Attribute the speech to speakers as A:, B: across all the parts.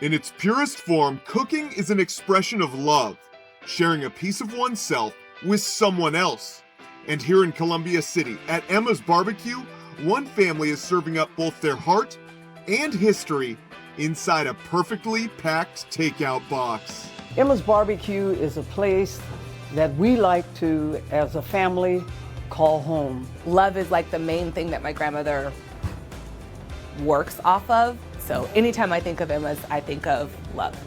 A: In its purest form, cooking is an expression of love, sharing a piece of oneself with someone else. And here in Columbia City, at Emma's BBQ, one family is serving up both their heart and history inside a perfectly packed takeout box.
B: Emma's BBQ is a place that we like to, as a family, call home.
C: Love is like the main thing that my grandmother works off of. So anytime I think of Emma's, I think of love.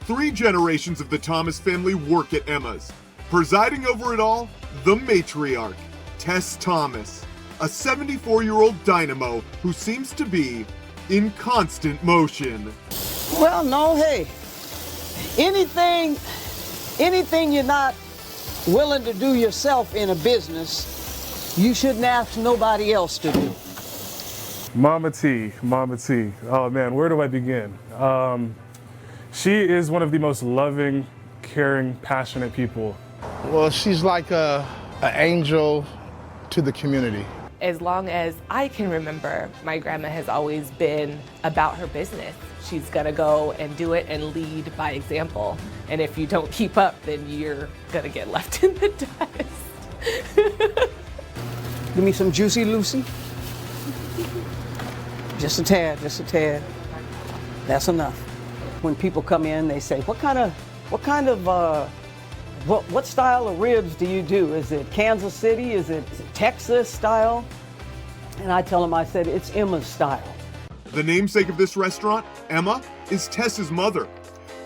A: 3 generations of the Thomas family work at Emma's. Presiding over it all, the matriarch, Tess Thomas, a 74-year-old dynamo who seems to be in constant motion.
B: Well, no, hey, anything you're not willing to do yourself in a business, you shouldn't ask nobody else to do.
D: Momma T, Momma T. Oh man, where do I begin? She is one of the most loving, caring, passionate people.
E: Well, she's like an angel to the community.
C: As long as I can remember, my grandma has always been about her business. She's gonna go and do it and lead by example. And if you don't keep up, then you're gonna get left in the dust.
B: Give me some Juicy Lucy. Just a tad, just a tad. That's enough. When people come in, they say, what style of ribs do you do? Is it Kansas City? Is it Texas style? And I tell them, I said, it's Emma's style.
A: The namesake of this restaurant, Emma, is Tess's mother.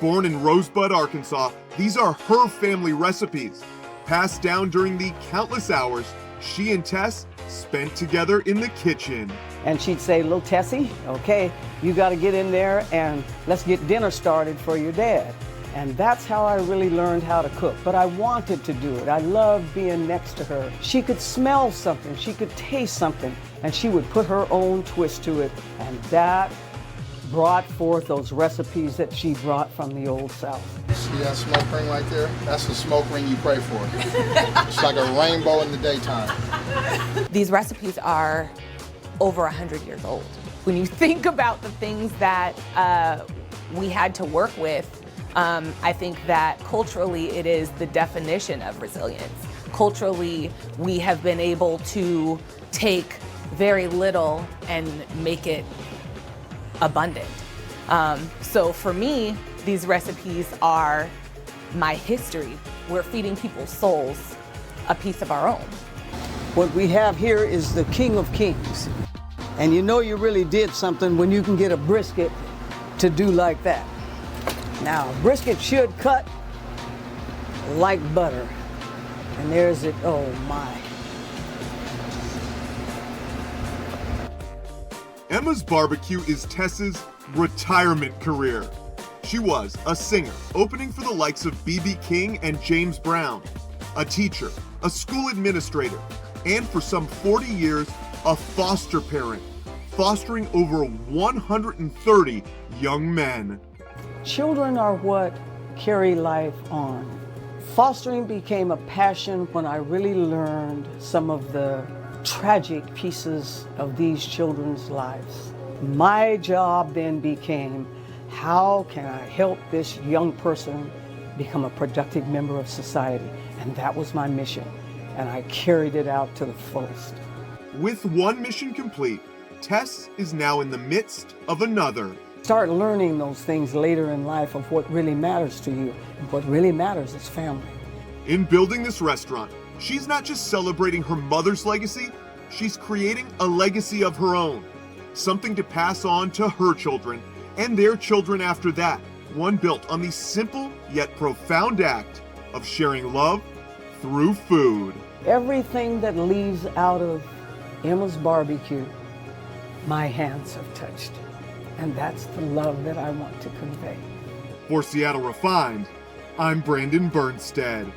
A: Born in Rosebud, Arkansas, these are her family recipes, passed down during the countless hours she and Tess spent together in the kitchen.
B: And she'd say, little Tessie, okay, you got to get in there and let's get dinner started for your dad. And that's how I really learned how to cook. But I wanted to do it. I loved being next to her. She could smell something, she could taste something, and she would put her own twist to it. And that brought forth those recipes that she brought from the Old South.
E: See that smoke ring right there? That's the smoke ring you pray for. It's like a rainbow in the daytime.
C: These recipes are over 100 years old. When you think about the things that we had to work with, I think that culturally it is the definition of resilience. Culturally, we have been able to take very little and make it abundant. So for me, these recipes are my history. We're feeding people's souls a piece of our own.
B: What we have here is the King of Kings. And you know you really did something when you can get a brisket to do like that. Now, brisket should cut like butter. And there's it, oh my.
A: Emma's BBQ is Tess's retirement career. She was a singer, opening for the likes of B.B. King and James Brown, a teacher, a school administrator, and for some 40 years, a foster parent, fostering over 130 young men.
B: Children are what carry life on. Fostering became a passion when I really learned some of the tragic pieces of these children's lives. My job then became, how can I help this young person become a productive member of society? And that was my mission, and I carried it out to the fullest.
A: With one mission complete, Tess is now in the midst of another.
B: Start learning those things later in life of what really matters to you. And what really matters is family.
A: In building this restaurant, she's not just celebrating her mother's legacy, she's creating a legacy of her own. Something to pass on to her children and their children after that. One built on the simple yet profound act of sharing love through food.
B: Everything that leaves out of Emma's BBQ, my hands have touched. And that's the love that I want to convey.
A: For Seattle Refined, I'm Brandon Bernstead.